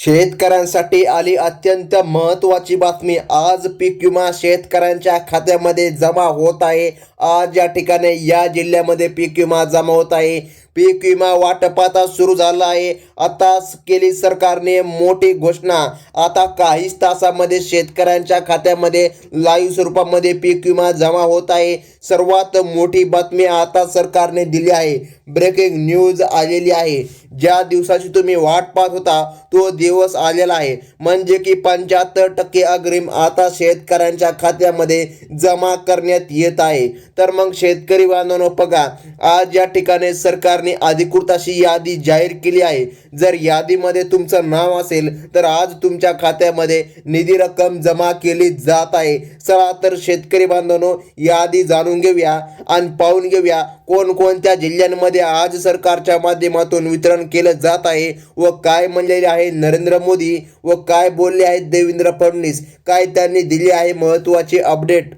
शेतकऱ्यांसाठी आली अत्यंत महत्त्वाची बातमी। आज पीक विमा शेतकऱ्यांच्या खात्यामध्ये जमा होत आहे। आज या ठिकाणी या जिल्ह्यामध्ये पीक विमा जमा होत आहे। पीक विमा वाटप सुरू झाला आहे। आता केली सरकारने मोठी घोषणा। आता काहीच तासामध्ये शेतकऱ्यांच्या खात्यामध्ये लाईव्ह स्वरूपामध्ये पीक विमा जमा होत आहे। सर्वात मोठी बातमी आता सरकारने दिली आहे। ब्रेकिंग न्यूज आलेली आहे। ज्या दिवसाची तुम्ही वाट पाहत होता तो दिवस आलेला आहे, म्हणजे की 75% अग्रिम आता शेतकऱ्यांच्या खात्यामध्ये जमा करण्यात येत आहे। तर मग शेतकरी बांधवांनो बघा, आज या ठिकाणी सरकारने अधिकृत अशी यादी जाहीर केली आहे। जर यादीमध्ये तुमचं नाव असेल तर आज तुमच्या खात्यामध्ये निधी रक्कम जमा केली जात आहे। चला तर शेतकरी बांधवांनो, यादी जाणून घेऊया आणि पाहून घेऊया कोणकोणत्या जिल्ह्यांमध्ये आज सरकारच्या माध्यमातून वितरण केलं जात आहे व काय म्हणलेले आहे नरेंद्र मोदी व काय बोलले आहेत देवेंद्र फडणवीस, काय त्यांनी दिली आहे महत्त्वाची अपडेट।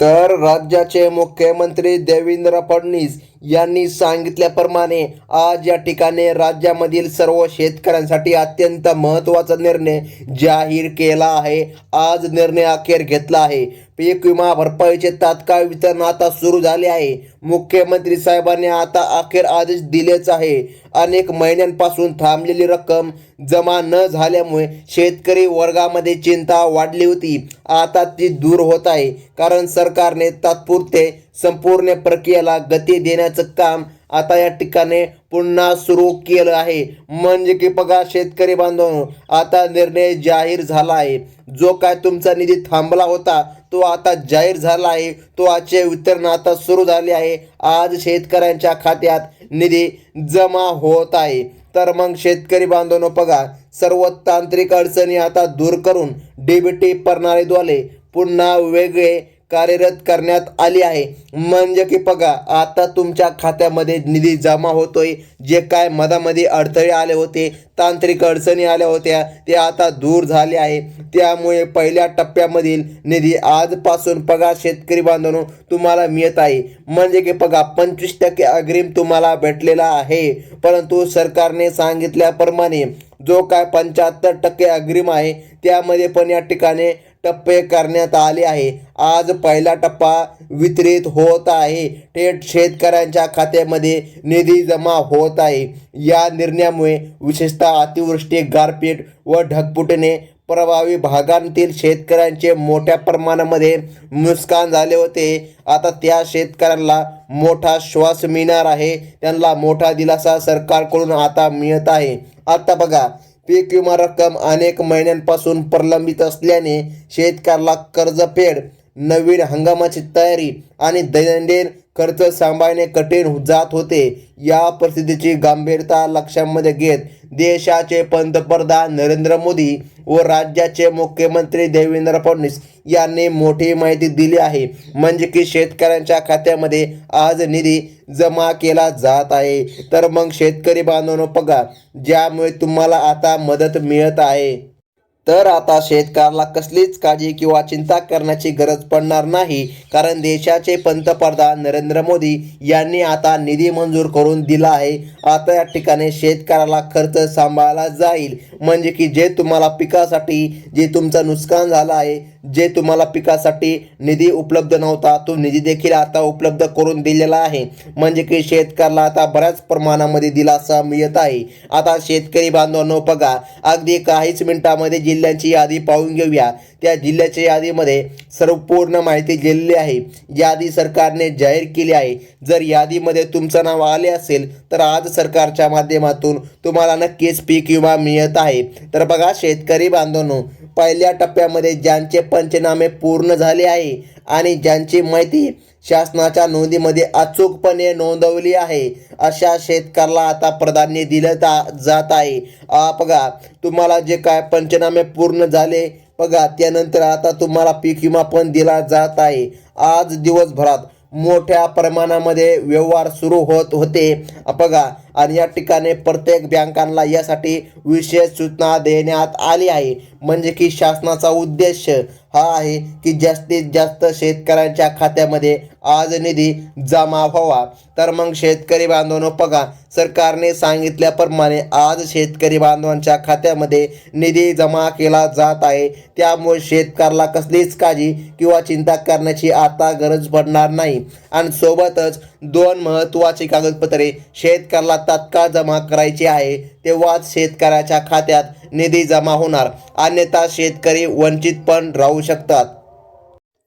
तर राज्याचे मुख्यमंत्री देवेंद्र फडणवीस यांनी सांगितल्याप्रमाणे आज या ठिकाणी राज्यामधील सर्व शेतकऱ्यांसाठी अत्यंत महत्त्वाचा निर्णय जाहीर केला आहे। आज निर्णय अखेर घेतला आहे। पीक विमा भरपाईचे तात्काळ वितरण आता सुरू झाले आहे। मुख्यमंत्री साहेबांनी आता अखेर आदेश दिलेच आहे। अनेक महिन्यांपासून थांबलेली रक्कम जमा न झाल्यामुळे शेतकरी वर्गामध्ये चिंता वाढली होती। आता ती दूर होत आहे, कारण सरकारने तात्पुरते संपूर्ण प्रक्रियेला गती देण्याचं काम आता या ठिकाणी पुन्हा सुरू केलं आहे। म्हणजे की बघा शेतकरी बांधवांनो, आता निर्णय जाहीर झाला आहे। जो काय तुमचा निधी थांबला होता तो आता जाहीर झाला आहे। तो आजचे वितरण आता सुरू झाले आहे। आज शेतकऱ्यांच्या खात्यात निधी जमा होत आहे। तर मग शेतकरी बांधवांनो बघा, सर्व तांत्रिक अडचणी आता दूर करून डीबीटी प्रणालीद्वारे पुन्हा वेगळे कार्यरत करण्यात आली आहे। म्हणजे की बघा, आता तुमच्या खात्यामध्ये निधी जमा होतोय। जे काय मधामध्ये अडथळे आले होते, तांत्रिक अडचणी आल्या होत्या, ते आता दूर झाले आहे। त्यामुळे पहिल्या टप्प्यामधील निधी आजपासून बघा शेतकरी बांधवांनो तुम्हाला मिळत आहे। म्हणजे की बघा 25% अग्रिम तुम्हाला भेटलेला आहे। परंतु सरकारने सांगितल्याप्रमाणे जो काय 75% अग्रिम आहे त्यामध्ये पण या ठिकाणी टप्पे करण्यात आले आहे। आज पहिला टप्पा वितरित होत आहे। थेट शेतकऱ्यांच्या खात्यामध्ये निधी जमा होत आहे। या निर्णयामुळे विशेषतः अतिवृष्टी, गारपीट व ढगफुटीने प्रभावी भागांतील शेतकऱ्यांचे मोठ्या प्रमाणामध्ये नुकसान झाले होते। आता त्या शेतकऱ्यांना मोठा श्वास मिळणार आहे। त्यांना मोठा दिलासा सरकारकडून आता मिळत आहे। आता बघा, पीक विमा रक्कम अनेक महिन्यांपासून प्रलंबित असल्याने शेतकऱ्याला कर्जफेड, नवीन हंगामाची तयारी आणि दैनंदिन खर्च सांभाळणे कठीण जात होते। या परिस्थितीची गंभीरता लक्षामध्ये घेत देशाचे पंतप्रधान नरेंद्र मोदी व राज्याचे मुख्यमंत्री देवेंद्र फडणवीस यांनी मोठी माहिती दिली आहे। म्हणजे की शेतकऱ्यांच्या खात्यामध्ये आज निधी जमा केला जात आहे। तर मग शेतकरी बांधवांनो बघा, ज्यामुळे तुम्हाला आता मदत मिळत आहे। तर आता शेतकऱ्याला कसलीच काळजी किंवा चिंता करण्याची गरज पडणार नाही, कारण देशाचे पंतप्रधान नरेंद्र मोदी यांनी आता निधी मंजूर करून दिला आहे। आता या ठिकाणी शेतकऱ्याला खर्च सांभाळला जाईल। म्हणजे की जे तुम्हाला पिकासाठी जे तुमचं नुकसान झालं आहे, जे तुम्हाला पिकासाठी निधी उपलब्ध नव्हता तो निधी देखील आता उपलब्ध करून दिलेला आहे। म्हणजे की शेतकऱ्याला आता बऱ्याच प्रमाणामध्ये दिलासा मिळत आहे। आता शेतकरी बांधवांनो बघा, अगदी काहीच मिनिटांमध्ये जिल्ह्यांची यादी पाहून घेऊया। त्या जिल्ह्याच्या यादीमध्ये संपूर्ण माहिती दिलेली आहे। यादी सरकारने जाहीर केली आहे। जर यादीमध्ये तुमचं नाव आले असेल तर आज सरकारच्या माध्यमातून तुम्हाला नक्कीच पीक विमा मिळत आहे। तर बघा शेतकरी बांधवांनो, पहिल्या टप्प्यामध्ये ज्यांचे पंचनामे पूर्ण झाले आहे आणि ज्यांची माहिती शासनाच्या नोंदीमध्ये अचूकपणे नोंदवली आहे, अशा शेतकऱ्याला आता प्राधान्य दिलं जात आहे। बघा, तुम्हाला जे काय पंचनामे पूर्ण झाले बघा, त्यानंतर आता तुम्हाला पीक विमा पण दिला जात आहे। आज दिवसभरात मोठ्या प्रमाणामध्ये व्यवहार सुरू होत होते बघा, आणि या ठिकाणी प्रत्येक बँकांना यासाठी विशेष सूचना देण्यात आली आहे। म्हणजे की शासनाचा उद्देश हा आहे की जास्तीत जास्त शेतकऱ्यांच्या खात्यामध्ये आज निधी जमा व्हावा। तर मग शेतकरी बांधवांनो बघा, सरकारने सांगितल्याप्रमाणे आज शेतकरी बांधवांच्या खात्यामध्ये निधी जमा केला जात आहे। त्यामुळे शेतकऱ्याला कसलीच काळजी किंवा चिंता करण्याची आता गरज पडणार नाही। आणि सोबतच दोन महत्त्वाची कागदपत्रे शेतकऱ्याला तात्काळ जमा करायची आहे, तेव्हाच शेतकऱ्याच्या खात्यात निधी जमा होणार, अन्यथा शेतकरी वंचित पण राहू शकतात।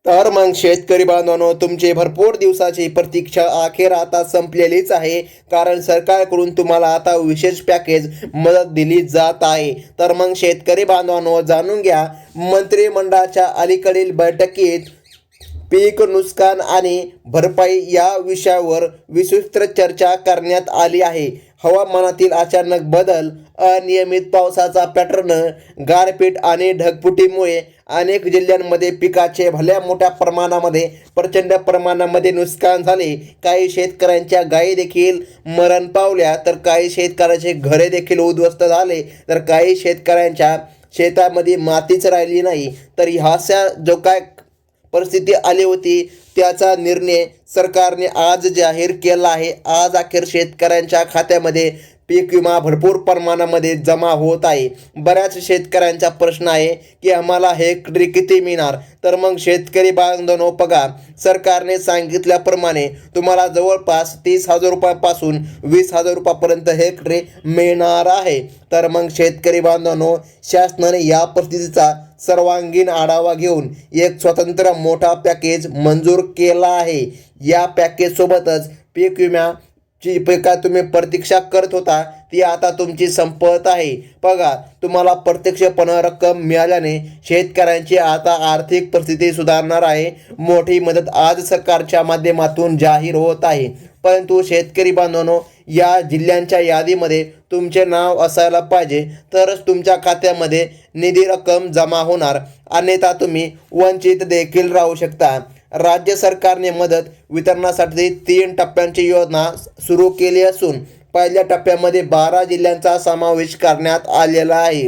तर मग शेतकरी बांधवांनो, तुमची भरपूर दिवसाची प्रतीक्षा अखेर आता संपलेलीच आहे, कारण सरकारकडून तुम्हाला आता विशेष पॅकेज मदत दिली जात आहे। तर मग शेतकरी बांधवांनो, जाणून घ्या, मंत्रिमंडळाच्या अलीकडील बैठकीत पीक नुकसान आणि भरपाई या विषयावर विस्तृत चर्चा करण्यात आली आहे। हवामानातील अचानक बदल, अनियमित पावसाचा पॅटर्न, गारपीट आणि ढगफुटीमुळे अनेक जिल्ह्यांमध्ये पिकाचे भल्या मोठ्या प्रमाणामध्ये प्रचंड प्रमाणामध्ये नुकसान झाले। काही शेतकऱ्यांच्या गायी देखील मरण पावल्या, तर काही शेतकऱ्यांचे घरे देखील उद्ध्वस्त झाले, तर काही शेतकऱ्यांच्या शेतामध्ये मातीच राहिली नाही। तर ह्याचा जो काय परिस्थिती आली होती, त्याचा निर्णय सरकारने आज जाहीर केला आहे। आज अखेर शेतकऱ्यांच्या खात्यामध्ये पीक विमा भरपूर प्रमाणामध्ये जमा होत आहे। बऱ्याच शेतकऱ्यांचा प्रश्न आहे की आम्हाला हेक्टरी किती मिळणार। तर मग शेतकरी बांधवांनो बघा, सरकारने सांगितल्याप्रमाणे तुम्हाला जवळपास 30,000 रुपयापासून 20,000 रुपयापर्यंत हेक्टरी मिळणार आहे। तर मग शेतकरी बांधवांनो, शासनाने या परिस्थितीचा सर्वांगीण आढावा घेऊन एक स्वतंत्र मोठा पॅकेज मंजूर केला आहे। या पॅकेज सोबतच पीक विम्याची का तुम्ही प्रतीक्षा करत होता, ती आता तुमची संपत आहे। बघा, तुम्हाला प्रत्यक्षपणे रक्कम मिळाल्याने शेतकऱ्यांची आता आर्थिक परिस्थिती सुधारणार आहे। मोठी मदत आज सरकारच्या माध्यमातून जाहीर होत आहे। परंतु शेतकरी बांधवांनो, या जिल्ह्यांच्या यादीमध्ये तुमचे नाव असायला पाहिजे, तरच तुमच्या खात्यामध्ये निधी रक्कम जमा होणार, अन्यथा तुम्ही वंचित देखील राहू शकता। राज्य सरकारने मदत वितरणासाठी 3 टप्प्यांची योजना सुरू केली असून पहिल्या टप्प्यामध्ये 12 जिल्ह्यांचा समावेश करण्यात आलेला आहे।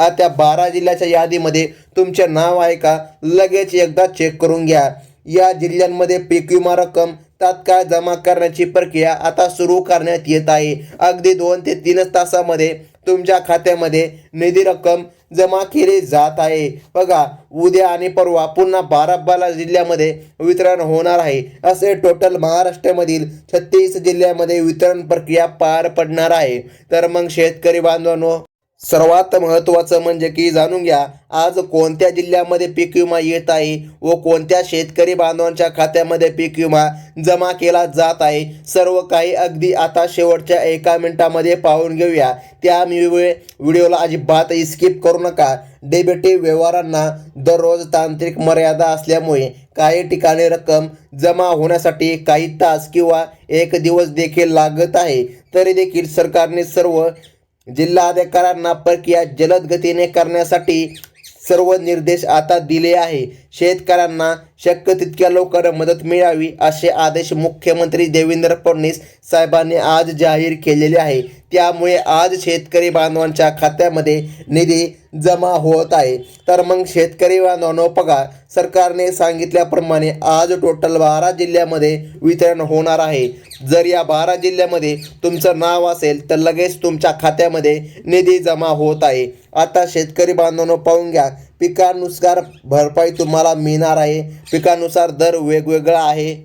त्या 12 जिल्ह्याच्या यादीमध्ये तुमचे नाव आहे का, लगेच एकदा चेक करून घ्या। या जिल्ह्यांमध्ये पीक विमा रक्कम तात्काळ जमा करण्याची प्रक्रिया आता सुरू करण्यात येत आहे। अगदी 2 ते 3 तासामध्ये तुमच्या खात्यामध्ये निधी रक्कम जमा केली जात आहे। बघा, उद्या आणि परवा पुन्हा 12 जिल्ह्यामध्ये वितरण होणार आहे। असे टोटल महाराष्ट्रामधील 36 जिल्ह्यामध्ये वितरण प्रक्रिया पार पडणार आहे। तर मग शेतकरी बांधवांनो, सर्वात महत्त्वाचं म्हणजे की जाणून घ्या, आज कोणत्या जिल्ह्यामध्ये पीक विमा येत आहे व कोणत्या शेतकरी बांधवांच्या खात्यामध्ये पीक विमा जमा केला जात आहे। सर्व काही अगदी आता शेवटच्या 1 मिनिटामध्ये पाहून घेऊया। त्यामुळे व्हिडिओला अजिबात स्किप करू नका। डेबिटी व्यवहारांना दररोज तांत्रिक मर्यादा असल्यामुळे काही ठिकाणी रक्कम जमा होण्यासाठी काही तास किंवा 1 दिवस देखील लागत आहे। तरी देखील सरकारने सर्व जिल्हाधिकाऱ्यांना प्रक्रिया जलद गतीने करण्यासाठी सर्व निर्देश आता दिले आहे। शेतकऱ्यांना शक्य तितक्या लवकर मदत मिळावी असे आदेश मुख्यमंत्री देवेंद्र फडणवीस साहेबांनी आज जाहीर केलेले आहे। त्यामुळे आज शेतकरी बांधवांच्या खात्यामध्ये निधी जमा होत आहे। तर मग शेतकरी बांधवांनो बघा, सरकारने सांगितल्याप्रमाणे आज टोटल 12 जिल्ह्यामध्ये वितरण होणार आहे। जर या 12 जिल्ह्यामध्ये तुमचं नाव असेल तर लगेच तुमच्या खात्यामध्ये निधी जमा होत आहे। आता शेतकरी बांधवांनो पाहून घ्या, पिकानुसार भरपाई तुम्हाला मिळणार आहे। पिकानुसार दर वेगवेगळा आहे।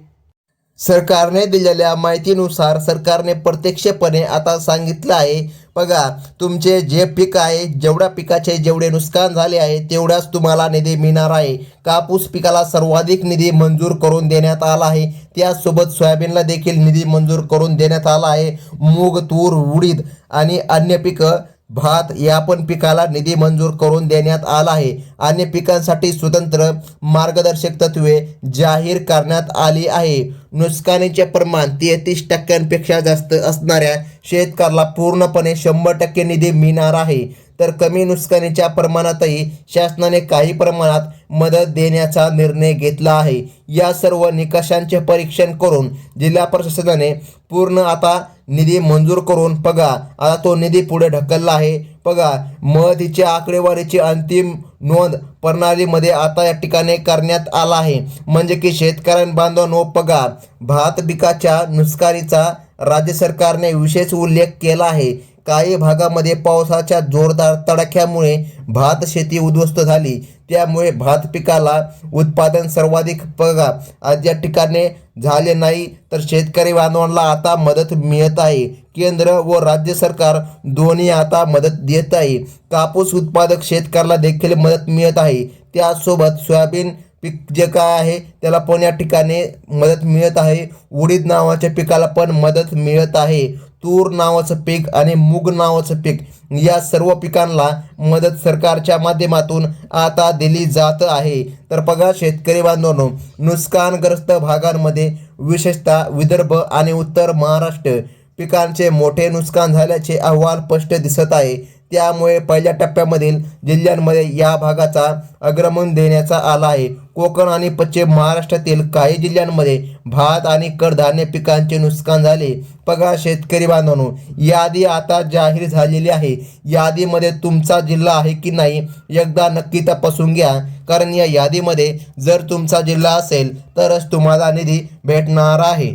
सरकारने दिलेल्या माहितीनुसार सरकारने प्रत्यक्षपणे आता सांगितलं आहे, बघा, तुमचे जे पीक आहे, जेवढ्या पिकाचे जेवढे नुकसान झाले आहे तेवढाच तुम्हाला निधी मिळणार आहे। कापूस पिकाला सर्वाधिक निधी मंजूर करून देण्यात आला आहे। त्यासोबत सोयाबीनला देखील निधी मंजूर करून देण्यात आला आहे। मूग, तूर, उडीद आणि अन्य पिकं, भात या पण पिकाला निधी मंजूर करून देण्यात आला आहे। अन्य पिकांसाठी स्वतंत्र मार्गदर्शक तत्वे जाहीर करण्यात आली आहे। नुकसानीचे प्रमाण 33% जास्त असणाऱ्या शेतकऱ्याला पूर्णपणे 100% निधी मिळणार आहे। तर कमी नुकसानीच्या प्रमाणातही शासनाने काही प्रमाणात मदत देण्याचा निर्णय घेतला आहे। या सर्व निकषांचे परीक्षण करून जिल्हा प्रशासनाने पूर्ण आता निधी मंजूर करून बघा, आता तो निधी पुढे ढकलला आहे। बघा, मदतीच्या आकडेवारीची अंतिम नोंद प्रणालीमध्ये आता या ठिकाणी करण्यात आला आहे. म्हणजे की शेतकऱ्यांबांधवांनो बघा, भात पिकाच्या नुकसानीचा राज्य सरकारने विशेष उल्लेख केला आहे. काही भागामध्ये पावसाच्या जोरदार तडाख्यामुळे भात शेती उद्ध्वस्त झाली. त्यामुळे भात पिकाला उत्पादन सर्वाधिक बघा आज या ठिकाणी झाले नाही, तर शेतकरी बांधवांना आता मदत मिळत आहे. केंद्र व राज्य सरकार दोन्ही आता मदत देत आहे. कापूस उत्पादक शेतकऱ्याला देखील मदत मिळत आहे. त्यासोबत सोयाबीन पीक जे काय आहे त्याला पण या ठिकाणी मदत मिळत आहे. उडीद नावाच्या पिकाला पण मदत मिळत आहे. तूर नावाचं पीक आणि मूग नावाचं पीक या सर्व पिकांना मदत सरकारच्या माध्यमातून आता दिली जात आहे. तर बघा शेतकरी बांधवांनो, नुकसानग्रस्त भागांमध्ये विशेषतः विदर्भ आणि उत्तर महाराष्ट्र पिकांचे मोठे नुकसान झाल्याचे अहवाल स्पष्ट दिसत आहे. त्यामुळे पहिल्या टप्प्यामधील जिल्ह्यांमध्ये या भागाचा अग्रमन देण्याचा आला आहे. कोकण आणि पश्चिम महाराष्ट्रातील काही जिल्ह्यांमध्ये भात आणि कडधान्य पिकांचे नुकसान झाले. बघा शेतकरी बांधवांनो, यादी आता जाहीर झालेली आहे. यादीमध्ये तुमचा जिल्हा आहे की नाही एकदा नक्की तपासून घ्या, कारण या यादीमध्ये जर तुमचा जिल्हा असेल तरच तुम्हाला निधी भेटणार आहे.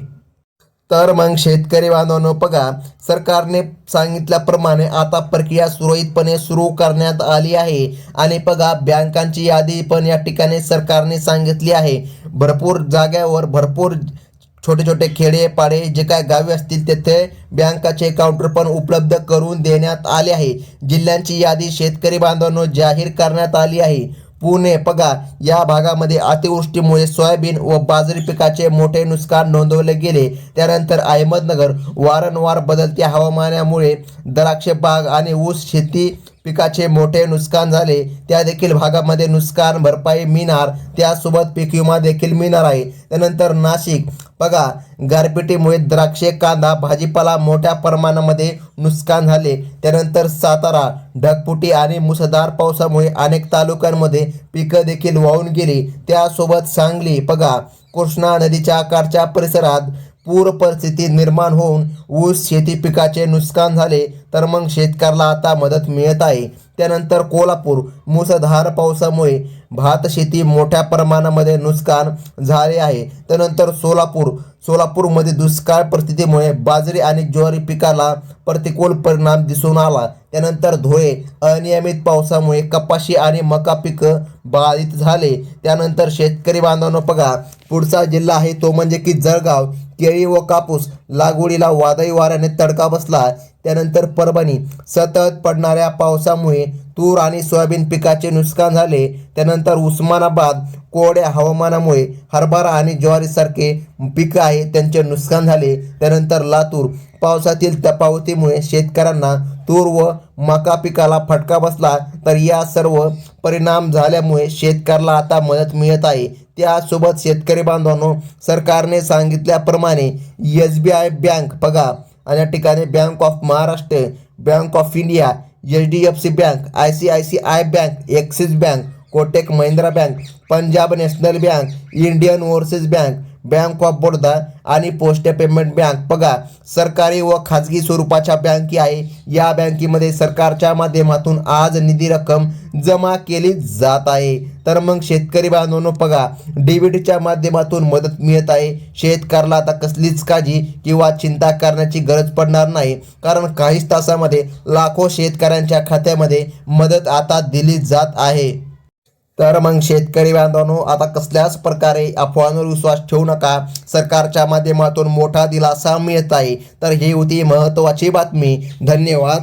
तर मग शेतकरी बांधवांनो बघा, सरकारने सांगितल्याप्रमाणे आता प्रक्रिया सुरळीतपणे सुरू करण्यात आली आहे. आणि बघा बँकांची यादी पण या ठिकाणी सरकारने सांगितली आहे. भरपूर जाग्यावर भरपूर छोटे छोटे खेडेपाडे जे काय गावे असतील तेथे बँकाचे काउंटर पण उपलब्ध करून देण्यात आले आहे. जिल्ह्यांची यादी शेतकरी बांधवांनो जाहीर करण्यात आली आहे. पुणे बघा, या भागामध्ये अतिवृष्टीमुळे सोयाबीन व बाजरी पिकाचे मोठे नुकसान नोंदवले गेले. त्यानंतर अहमदनगर, वारंवार बदलत्या हवामानामुळे द्राक्ष बाग आणि ऊस शेती पिकाचे मोठे नुकसान झाले. त्या देखील भागामध्ये नुकसान भरपाई मिळणार, त्यासोबत पीक विमा देखील मिळणार आहे. त्यानंतर नाशिक बघा, गारपिटीमुळे द्राक्षे, कांदा, भाजीपाला मोठ्या प्रमाणामध्ये नुकसान झाले. त्यानंतर सातारा, ढगफुटी आणि मुसळधार पावसामुळे अनेक तालुक्यांमध्ये पिकं देखील वाहून गेली. त्यासोबत सांगली बघा, कृष्णा नदीच्या काठच्या परिसरात पूर परिस्थिती निर्माण होऊन ऊस शेती पिकाचे नुकसान झाले. तर मग शेतकऱ्याला आता मदत मिळत आहे. त्यानंतर कोल्हापूर, मुसळधार पावसामुळे भात शेती मोठ्या प्रमाणामध्ये नुकसान झाले आहे. त्यानंतर सोलापूरमध्ये दुष्काळ परिस्थितीमुळे बाजरी आणि ज्वारी पिकाला प्रतिकूल परिणाम दिसून आला. त्यानंतर धुळे, अनियमित पावसामुळे कपाशी आणि मका पिकं बाधित झाले. त्यानंतर शेतकरी बांधवांनो बघा, पुढचा जिल्हा आहे तो म्हणजे की जळगाव. केळी व कापूस लागवडीला वादळी वाऱ्याने तडका बसला. त्यानंतर परभणी, सतत पडणाऱ्या पावसामुळे तूर आणि सोयाबीन पिकाचे नुकसान झाले. त्यानंतर उस्मानाबाद, कोरड्या हवामानामुळे हरभरा आणि ज्वारीसारखे पिकं आहे त्यांचे नुकसान झाले. त्यानंतर लातूर, पावसातील तफावतीमुळे शेतकऱ्यांना तूर व मका पिकाला फटका बसला. तर या सर्व परिणाम झाल्यामुळे शेतकऱ्याला आता मदत मिळत आहे. त्यासोबत शेतकरी बांधवांनो, सरकारने सांगितल्याप्रमाणे SBI बँक बघा, आणि या ठिकाणी bank of Maharashtra, bank of India, HDFC bank, ICICI bank, axis bank, Kotak Mahindra bank, Punjab national bank, Indian overseas bank, bank of Baroda आणि पोस्ट पेमेंट बँक बघा, सरकारी व खाजगी स्वरूपाच्या बँकी आहे. या बँकेमध्ये सरकारच्या माध्यमातून आज निधी रक्कम जमा केली जात आहे. तर मग शेतकरी बांधवांनो बघा, DBTच्या माध्यमातून मदत मिळत आहे. शेतकऱ्याला आता कसलीच काळजी किंवा चिंता करण्याची गरज पडणार नाही, कारण काहीच तासामध्ये लाखो शेतकऱ्यांच्या खात्यामध्ये मदत आता दिली जात आहे. तर मग शेतकरी बांधवांनो, आता कसल्याच प्रकारे अफवांवर विश्वास ठेवू नका. सरकारच्या माध्यमातून मोठा दिलासा मिळत आहे. तर ही होती महत्त्वाची बातमी. धन्यवाद.